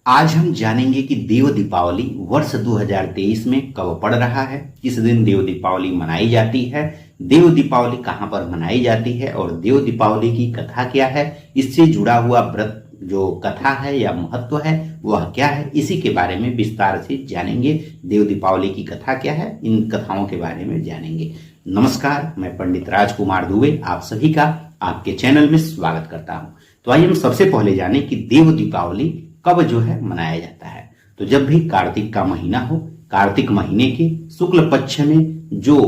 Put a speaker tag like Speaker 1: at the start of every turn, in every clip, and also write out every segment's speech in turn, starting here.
Speaker 1: आज हम जानेंगे कि देव दीपावली वर्ष 2023 में कब पड़ रहा है, किस दिन देव दीपावली मनाई जाती है, देव दीपावली कहाँ पर मनाई जाती है और देव दीपावली की कथा क्या है, इससे जुड़ा हुआ व्रत जो कथा है या महत्व है वह क्या है, इसी के बारे में विस्तार से जानेंगे। देव दीपावली की कथा क्या है, इन कथाओं के बारे में जानेंगे। नमस्कार, मैं पंडित राजकुमार दुबे आप सभी का आपके चैनल में स्वागत करता हूं। तो आइए हम सबसे पहले जाने कि देव दीपावली कब जो है मनाया जाता है। तो जब भी कार्तिक का महीना हो, कार्तिक महीने के शुक्ल पक्ष में जो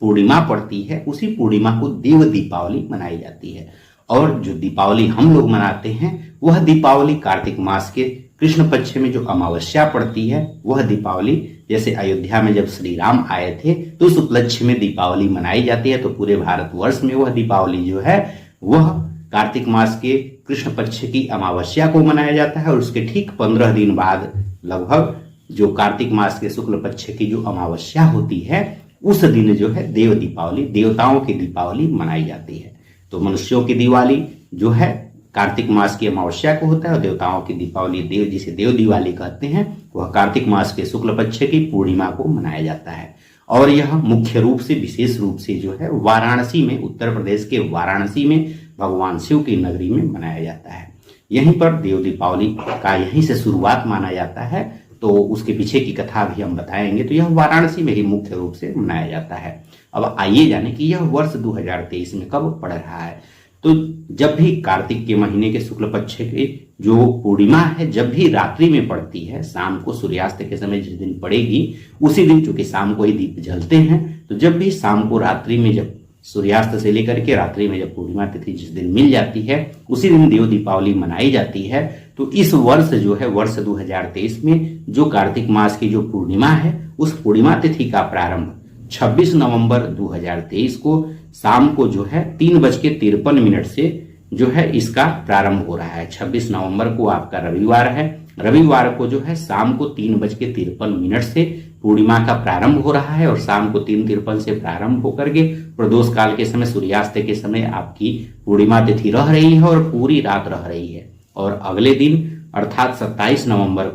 Speaker 1: पूर्णिमा पड़ती है उसी पूर्णिमा को देव दीपावली मनाई जाती है। और जो दीपावली हम लोग मनाते हैं वह दीपावली कार्तिक मास के कृष्ण पक्ष में जो अमावस्या पड़ती है वह दीपावली, जैसे अयोध्या में जब श्री राम आए थे तो उस उपलक्ष्य में दीपावली मनाई जाती है। तो पूरे भारतवर्ष में वह दीपावली जो है वह कार्तिक मास के कृष्ण पक्ष की अमावस्या को मनाया जाता है और उसके ठीक 15 दिन बाद लगभग जो कार्तिक मास के शुक्ल पक्ष की जो अमावस्या होती है उस दिन जो है देव दीपावली, देवताओं की दीपावली मनाई जाती है। तो मनुष्यों की दिवाली जो है कार्तिक मास की अमावस्या को होता है और देवताओं की दीपावली, देव जिसे देव दिवाली कहते हैं, वह कार्तिक मास के शुक्ल पक्ष की पूर्णिमा को मनाया जाता है। और यह मुख्य रूप से, विशेष रूप से जो है वाराणसी में, उत्तर प्रदेश के वाराणसी में भगवान शिव की नगरी में मनाया जाता है। यहीं पर देव दीपावली का यहीं से शुरुआत माना जाता है। तो उसके पीछे की कथा भी हम बताएंगे। तो यह वाराणसी में ही मुख्य रूप से मनाया जाता है। अब आइए जाने कि यह वर्ष 2023 में कब पड़ रहा है। तो जब भी कार्तिक के महीने के शुक्ल पक्ष की जो पूर्णिमा है, जब भी रात्रि में पड़ती है, शाम को सूर्यास्त के समय जिस दिन पड़ेगी उसी दिन, चूंकि शाम को ही दीप जलते हैं, तो जब भी शाम को रात्रि में, जब सूर्यास्त से लेकर के रात्रि में जब पूर्णिमा तिथि जिस दिन मिल जाती है उसी दिन देव दीपावली मनाई जाती है। तो इस वर्ष जो है, वर्ष 2023 में जो कार्तिक मास की जो पूर्णिमा है उस पूर्णिमा तिथि का प्रारंभ 26 नवंबर 2023 को शाम को जो है 3:53 से जो है इसका प्रारंभ हो रहा है। 26 नवंबर को आपका रविवार है। रविवार को जो है शाम को 3:53 से पूर्णिमा का प्रारंभ हो रहा है और शाम को 3:53 से प्रारंभ होकर के प्रदोष काल के समय, सूर्यास्त के समय आपकी पूर्णिमा तिथि रह रही है और पूरी रात रह रही है। और अगले दिन अर्थात 27 नवंबर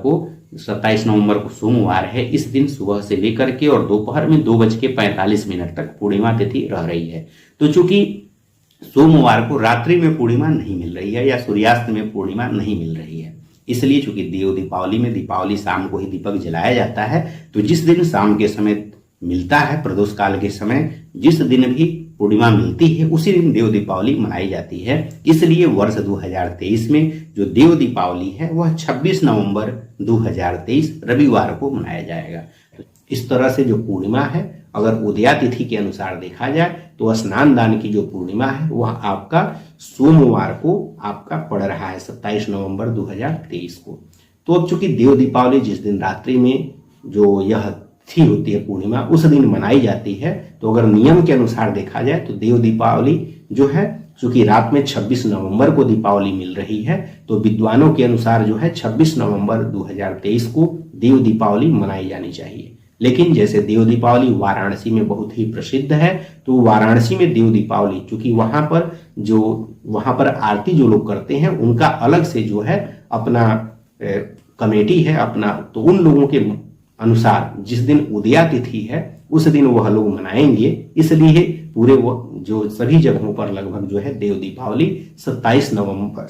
Speaker 1: को सोमवार है, इस दिन सुबह से लेकर के और दोपहर में 2:45 तक पूर्णिमा तिथि रह रही है। तो चूंकि सोमवार को रात्रि में पूर्णिमा नहीं मिल रही है या सूर्यास्त में पूर्णिमा नहीं मिल रही है, इसलिए चूंकि देव दीपावली में दीपावली शाम को ही दीपक जलाया जाता है, तो जिस दिन शाम के समय मिलता है, प्रदोष काल के समय जिस दिन भी पूर्णिमा मिलती है उसी दिन देव दीपावली मनाई जाती है। इसलिए वर्ष 2023 में जो देव दीपावली है वह 26 नवंबर 2023 रविवार को मनाया जाएगा। तो इस तरह से जो पूर्णिमा है, अगर उदया तिथि के अनुसार देखा जाए तो स्नान दान की जो पूर्णिमा है वह आपका सोमवार को आपका पड़ रहा है 27 नवंबर 2023 को। तो अब चूंकि देव दीपावली जिस दिन रात्रि में जो यह तिथि होती है पूर्णिमा उस दिन मनाई जाती है, तो अगर नियम के अनुसार देखा जाए तो देव दीपावली जो है, चूंकि रात में 26 नवंबर को दीपावली मिल रही है, तो विद्वानों के अनुसार जो है 26 नवंबर 2023 को देव दीपावली मनाई जानी चाहिए। लेकिन जैसे देव दीपावली वाराणसी में बहुत ही प्रसिद्ध है, तो वाराणसी में देव दीपावली चूंकि वहां पर आरती जो लोग करते हैं उनका अलग से जो है अपना कमेटी है अपना, तो उन लोगों के अनुसार जिस दिन उदया तिथि है उस दिन वह लोग मनाएंगे। इसलिए पूरे वो जो सभी जगहों पर लगभग जो है देव दीपावली 27 नवंबर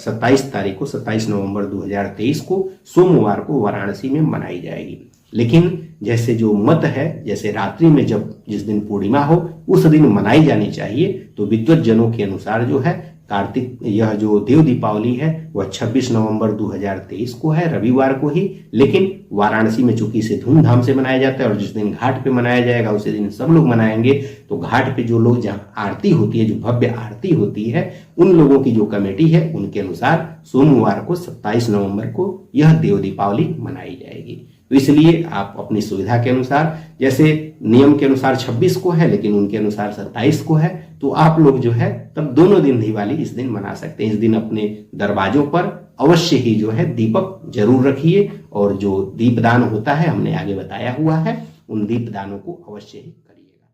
Speaker 1: 2023 को सोमवार को वाराणसी में मनाई जाएगी। लेकिन जैसे जो मत है, जैसे रात्रि में जब जिस दिन पूर्णिमा हो उस दिन मनाई जानी चाहिए, तो विद्वत जनों के अनुसार जो है कार्तिक, यह जो देव दीपावली है वह 26 नवंबर 2023 को है, रविवार को ही। लेकिन वाराणसी में चूंकि इसे धूमधाम से मनाया जाता है और जिस दिन घाट पे मनाया जाएगा उसी दिन सब लोग मनाएंगे, तो घाट पे जो लोग, जहाँ आरती होती है, जो भव्य आरती होती है, उन लोगों की जो कमेटी है उनके अनुसार सोमवार को 27 नवंबर को यह देव दीपावली मनाई जाएगी। तो इसलिए आप अपनी सुविधा के अनुसार, जैसे नियम के अनुसार 26 को है लेकिन उनके अनुसार 27 को है, तो आप लोग जो है तब दोनों दिन दिवाली इस दिन मना सकते हैं। इस दिन अपने दरवाजों पर अवश्य ही जो है दीपक जरूर रखिए और जो दीपदान होता है हमने आगे बताया हुआ है, उन दीपदानों को अवश्य ही करिएगा।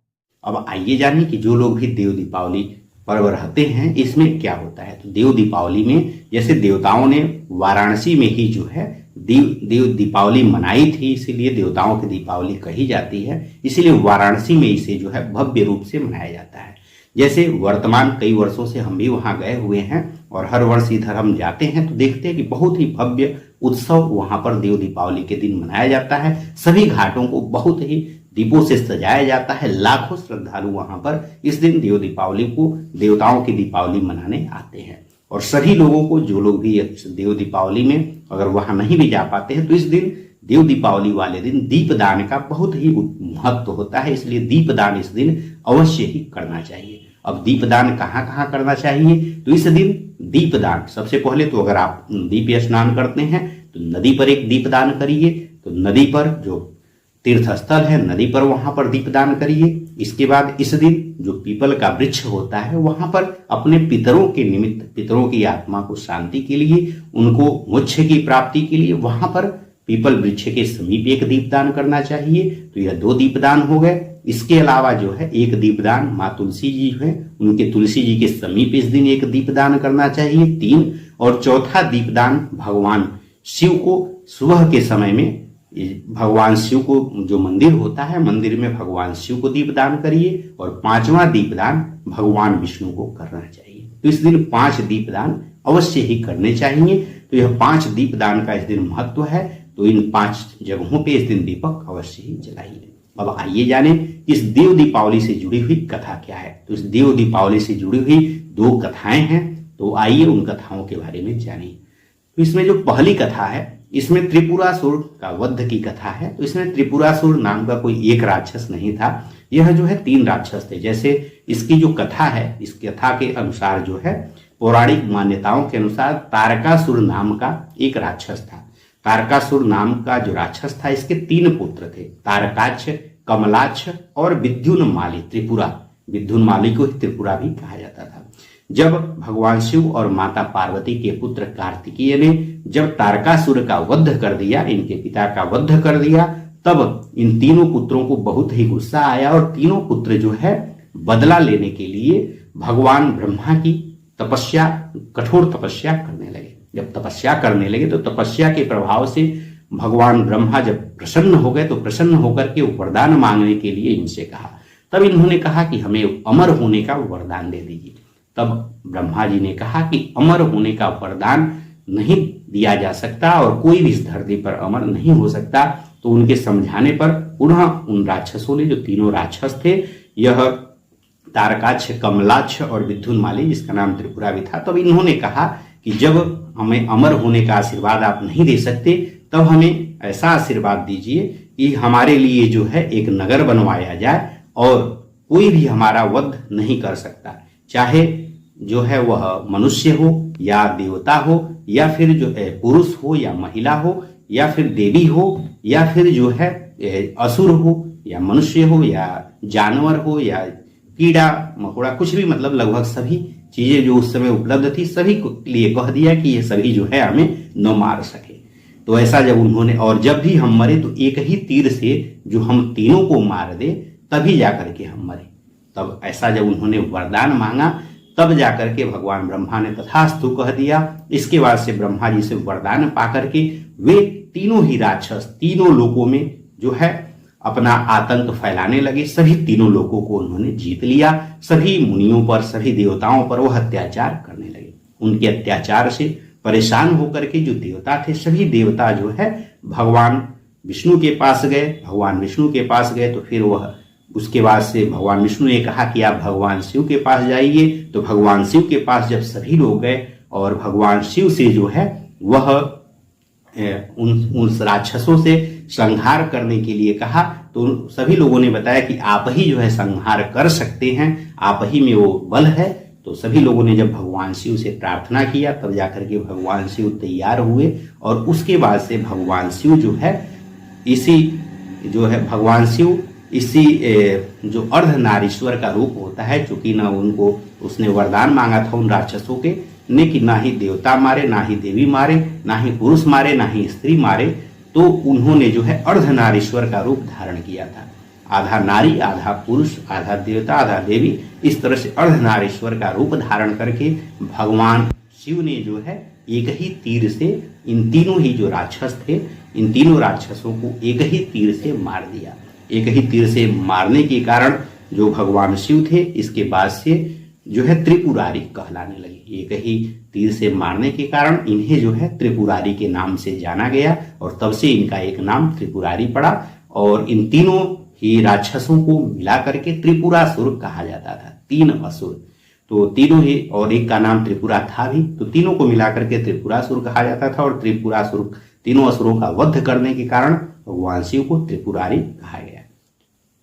Speaker 1: अब आइए जानिए कि जो लोग भी देव दीपावली पर्व रहते हैं, इसमें क्या होता है। तो देव दीपावली में जैसे देवताओं ने वाराणसी में ही जो है देव दीपावली मनाई थी, इसीलिए देवताओं की दीपावली कही जाती है, इसीलिए वाराणसी में इसे जो है भव्य रूप से मनाया जाता है। जैसे वर्तमान कई वर्षों से हम भी वहां गए हुए हैं और हर वर्ष इधर हम जाते हैं तो देखते हैं कि बहुत ही भव्य उत्सव वहां पर देव दीपावली के दिन मनाया जाता है। सभी घाटों को बहुत ही दीपों से सजाया जाता है। लाखों श्रद्धालु वहां पर इस दिन देव दीपावली को, देवताओं की दीपावली मनाने आते हैं। और सभी लोगों को, जो लोग भी देव दीपावली में अगर वहां नहीं भी जा पाते हैं तो इस दिन देव दीपावली वाले दिन दीपदान का बहुत ही महत्व होता है, इसलिए दीपदान इस दिन अवश्य ही करना चाहिए। अब दीपदान कहाँ कहाँ करना चाहिए, तो इस दिन दीपदान सबसे पहले तो अगर आप दीप स्नान करते हैं तो नदी पर एक दीपदान करिए। तो नदी पर जो तीर्थ स्थल है, नदी पर वहां पर दीपदान करिए। इसके बाद इस दिन जो पीपल का वृक्ष होता है वहां पर अपने पितरों के निमित्त, पितरों की आत्मा को शांति के लिए, उनको मोक्ष की प्राप्ति के लिए वहां पर पीपल वृक्ष के समीप एक दीपदान करना चाहिए। तो यह 2 दीपदान हो गए। इसके अलावा जो है एक दीपदान माँ तुलसी जी है, उनके तुलसी जी के समीप इस दिन एक दीपदान करना चाहिए, 3। और चौथा दीपदान भगवान शिव को सुबह के समय में, भगवान शिव को जो मंदिर होता है, मंदिर में भगवान शिव को दीपदान करिए। और 5वां दीपदान भगवान विष्णु को करना चाहिए। तो इस दिन 5 दीपदान अवश्य ही करने चाहिए। तो यह 5 दीपदान का इस दिन महत्व है। तो इन 5 जगहों पे इस दिन दीपक अवश्य ही जलाइए। अब आइए जाने इस देव दीपावली से जुड़ी हुई कथा क्या है। तो इस देव दीपावली से जुड़ी हुई 2 कथाएं हैं, तो आइए उन कथाओं के बारे में जानिए। तो इसमें जो पहली कथा है, इसमें त्रिपुरासुर का वध की कथा है। तो इसमें त्रिपुरासुर नाम का कोई एक राक्षस नहीं था, यह जो है 3 राक्षस थे। जैसे इसकी जो कथा है, इस कथा के अनुसार जो है पौराणिक मान्यताओं के अनुसार तारकासुर नाम का एक राक्षस था। तारकासुर नाम का जो राक्षस था, इसके 3 पुत्र थे, तारकाक्ष, कमलाक्ष और विद्युन्माली। त्रिपुरा, विद्युन्माली को त्रिपुरा भी कहा जाता था। जब भगवान शिव और माता पार्वती के पुत्र कार्तिकेय ने जब तारकासुर का वध कर दिया, इनके पिता का वध कर दिया, तब इन तीनों पुत्रों को बहुत ही गुस्सा आया और तीनों पुत्र जो है बदला लेने के लिए भगवान ब्रह्मा की तपस्या, कठोर तपस्या करने लगे। जब तपस्या करने लगे तो तपस्या के प्रभाव से भगवान ब्रह्मा जब प्रसन्न हो गए, तो प्रसन्न होकर के वरदान मांगने के लिए इनसे कहा। तब इन्होंने कहा कि हमें अमर होने का वरदान दे दीजिए। तब ब्रह्मा जी ने कहा कि अमर होने का वरदान नहीं दिया जा सकता और कोई भी इस धरती पर अमर नहीं हो सकता। तो उनके समझाने पर पुनः उन राक्षसों ने, जो तीनों राक्षस थे, यह तारकाक्ष, कमलाक्ष और विद्युन्माली, जिसका नाम त्रिपुरा भी था, तब इन्होंने कहा कि जब हमें अमर होने का आशीर्वाद आप नहीं दे सकते, तब हमें ऐसा आशीर्वाद दीजिए कि हमारे लिए जो है एक नगर बनवाया जाए और कोई भी हमारा वध नहीं कर सकता, चाहे जो है वह मनुष्य हो या देवता हो या फिर जो है पुरुष हो या महिला हो या फिर देवी हो या फिर जो है असुर हो या मनुष्य हो या जानवर हो या कीड़ा मकोड़ा, कुछ भी, मतलब लगभग सभी चीजें जो उस समय उपलब्ध थी सभी को लिए कह दिया कि ये सभी जो है हमें न मार सके। तो ऐसा जब उन्होंने, और जब भी हम मरे तो एक ही तीर से जो हम तीनों को मार दे तभी जाकर के हम मरे। तब ऐसा जब उन्होंने वरदान मांगा तब जाकर के भगवान ब्रह्मा ने तथास्तु कह दिया। इसके बाद से ब्रह्मा जी से वरदान पाकर के वे तीनों ही राक्षस तीनों लोकों में जो है अपना आतंक फैलाने लगे। सभी तीनों लोगों को उन्होंने जीत लिया। सभी मुनियों पर, सभी देवताओं पर वह अत्याचार करने लगे। उनके अत्याचार से परेशान होकर के जो देवता थे, सभी देवता जो है भगवान विष्णु के पास गए। भगवान विष्णु के पास गए तो फिर वह, उसके बाद से भगवान विष्णु ने कहा कि आप भगवान शिव के पास जाइए। तो भगवान शिव के पास जब सभी लोग गए और भगवान शिव से जो है वह उन राक्षसों से संहार करने के लिए कहा, तो सभी लोगों ने बताया कि आप ही जो है संहार कर सकते हैं, आप ही में वो बल है। तो सभी लोगों ने जब भगवान शिव से प्रार्थना किया तब जाकर के भगवान शिव तैयार हुए और उसके बाद से भगवान शिव जो है भगवान शिव इसी जो अर्धनारीश्वर का रूप होता है, चूंकि ना उनको उसने वरदान मांगा था उन राक्षसों के ने कि ना ही देवता मारे, ना ही देवी मारे, ना ही पुरुष मारे, ना ही स्त्री मारे, तो उन्होंने जो है अर्धनारीश्वर का रूप धारण किया था। आधा नारी आधा पुरुष, आधा देवता आधा देवी, इस तरह से अर्धनारीश्वर का रूप धारण करके भगवान शिव ने जो है एक ही तीर से इन तीनों ही जो राक्षस थे, इन तीनों राक्षसों को एक ही तीर से मार दिया। एक ही तीर से मारने के कारण जो भगवान शिव थे इसके बाद से जो है त्रिपुरारी कहलाने लगे। एक ही तीर से मारने के कारण इन्हें जो है त्रिपुरारी के नाम से जाना गया और तब से इनका एक नाम त्रिपुरारी पड़ा। और इन तीनों ही राक्षसों को मिला करके त्रिपुरासुर कहा जाता था। 3 असुर, तो तीनों ही, और एक का नाम त्रिपुरा था भी, तो तीनों को मिलाकर के त्रिपुरासुर कहा जाता था। और त्रिपुरासुर तीनों असुरों का वध करने के कारण भगवान शिव को त्रिपुरारी कहा गया।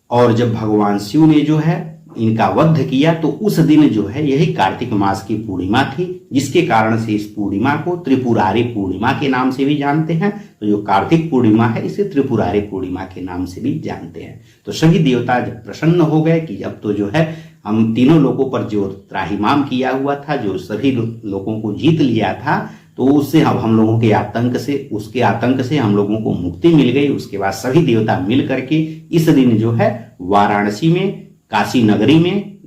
Speaker 1: और जब भगवान शिव ने जो है इनका वध किया तो उस दिन जो है यही कार्तिक मास की पूर्णिमा थी, जिसके कारण से इस पूर्णिमा को त्रिपुरारी पूर्णिमा के नाम से भी जानते हैं। तो जो कार्तिक पूर्णिमा है इसे त्रिपुरारी पूर्णिमा के नाम से भी जानते हैं। तो सभी देवता जब प्रसन्न हो गए कि अब तो जो है हम तीनों लोगों पर जो त्राहिमाम किया हुआ था, जो सभी लोगों को जीत लिया था, तो उससे अब हम लोगों के आतंक से, उसके आतंक से हम लोगों को मुक्ति मिल गई। उसके बाद सभी देवता मिल करके इस दिन जो है वाराणसी में, काशी नगरी में,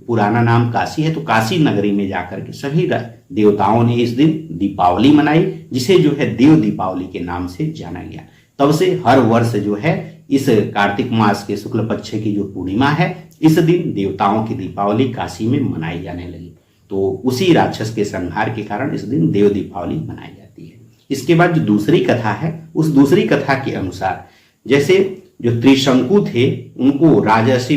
Speaker 1: पुराना नाम काशी है तो काशी नगरी में जाकर के सभी देवताओं ने इस दिन दीपावली मनाई, जिसे जो है देव दीपावली के नाम से जाना गया। तब से हर वर्ष जो है इस कार्तिक मास के शुक्ल पक्ष की जो पूर्णिमा है, इस दिन देवताओं की दीपावली काशी में मनाई जाने लगी। तो उसी राक्षस के संहार के कारण इस दिन देव दीपावली मनाई जाती है। इसके बाद जो दूसरी कथा है, उस दूसरी कथा के अनुसार जैसे जो त्रिशंकु थे उनको राजर्षि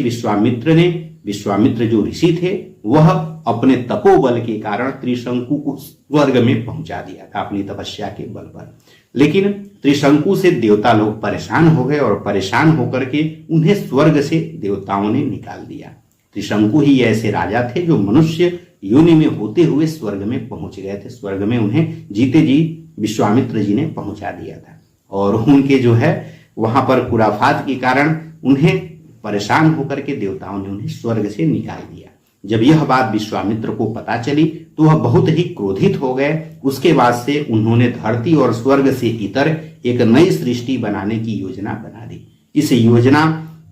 Speaker 1: विश्वामित्र जो ऋषि थे वह अपने तपोबल के कारण त्रिशंकु को स्वर्ग में पहुंचा दिया था अपनी तपस्या के बल पर। लेकिन त्रिशंकु से देवता लोग परेशान हो गए और परेशान होकर के उन्हें स्वर्ग से देवताओं ने निकाल दिया। त्रिशंकु ही ऐसे राजा थे जो मनुष्य योनि में होते हुए स्वर्ग में पहुंच गए थे। स्वर्ग में उन्हें जीते जी विश्वामित्र जी ने पहुंचा दिया था और उनके जो है वहां पर खुराफात के कारण उन्हें परेशान होकर के देवताओं ने उन्हें स्वर्ग से निकाल दिया। जब यह बात विश्वामित्र को पता चली तो वह बहुत ही क्रोधित हो गए। उसके बाद से उन्होंने धरती और स्वर्ग से इतर एक नई सृष्टि बनाने की योजना बना दी। इस योजना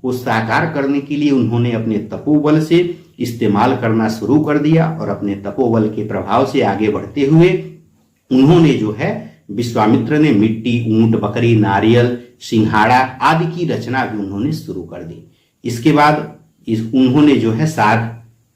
Speaker 1: को साकार करने के लिए उन्होंने अपने तपोबल से इस्तेमाल करना शुरू कर दिया और अपने तपोबल के प्रभाव से आगे बढ़ते हुए उन्होंने जो है विश्वामित्र ने मिट्टी, ऊंट, बकरी, नारियल, सिंघाड़ा आदि की रचना भी उन्होंने शुरू कर दी। इसके बाद उन्होंने जो है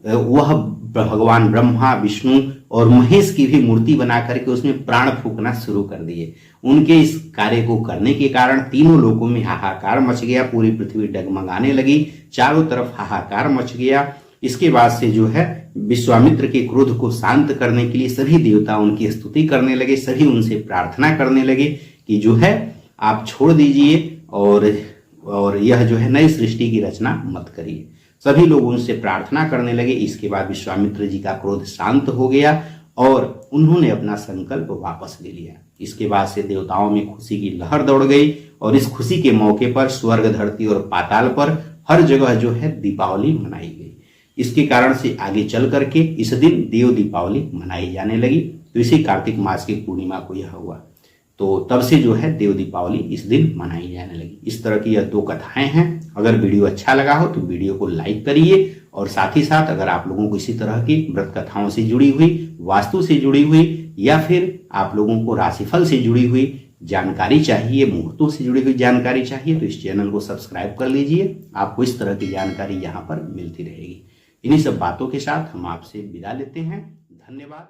Speaker 1: वह भगवान ब्रह्मा, विष्णु और महेश की भी मूर्ति बना करके उसमें प्राण फूंकना शुरू कर दिए। उनके इस कार्य को करने के कारण तीनों लोकों में हाहाकार मच गया, पूरी पृथ्वी डगमगाने लगी, चारों तरफ हाहाकार मच गया। इसके बाद से जो है विश्वामित्र के क्रोध को शांत करने के लिए सभी देवता उनकी स्तुति करने लगे, सभी उनसे प्रार्थना करने लगे कि जो है आप छोड़ दीजिए और यह जो है नई सृष्टि की रचना मत करिए। सभी लोग उनसे प्रार्थना करने लगे। इसके बाद विश्वामित्र जी का क्रोध शांत हो गया और उन्होंने अपना संकल्प वापस ले लिया। इसके बाद से देवताओं में खुशी की लहर दौड़ गई और इस खुशी के मौके पर स्वर्ग, धरती और पाताल पर हर जगह जो है दीपावली मनाई गई। इसके कारण से आगे चल करके इस दिन देव दीपावली मनाई जाने लगी। तो इसी कार्तिक मास की पूर्णिमा को यह हुआ, तो तब से जो है देव दीपावली इस दिन मनाई जाने लगी। इस तरह की यह 2 कथाएं हैं। अगर वीडियो अच्छा लगा हो तो वीडियो को लाइक करिए और साथ ही साथ अगर आप लोगों को इसी तरह की व्रत कथाओं से जुड़ी हुई, वास्तु से जुड़ी हुई या फिर आप लोगों को राशिफल से जुड़ी हुई जानकारी चाहिए, मुहूर्तों से जुड़ी हुई जानकारी चाहिए, तो इस चैनल को सब्सक्राइब कर लीजिए। आपको इस तरह की जानकारी यहाँ पर मिलती रहेगी। इन्हीं सब बातों के साथ हम आपसे विदा लेते हैं। धन्यवाद।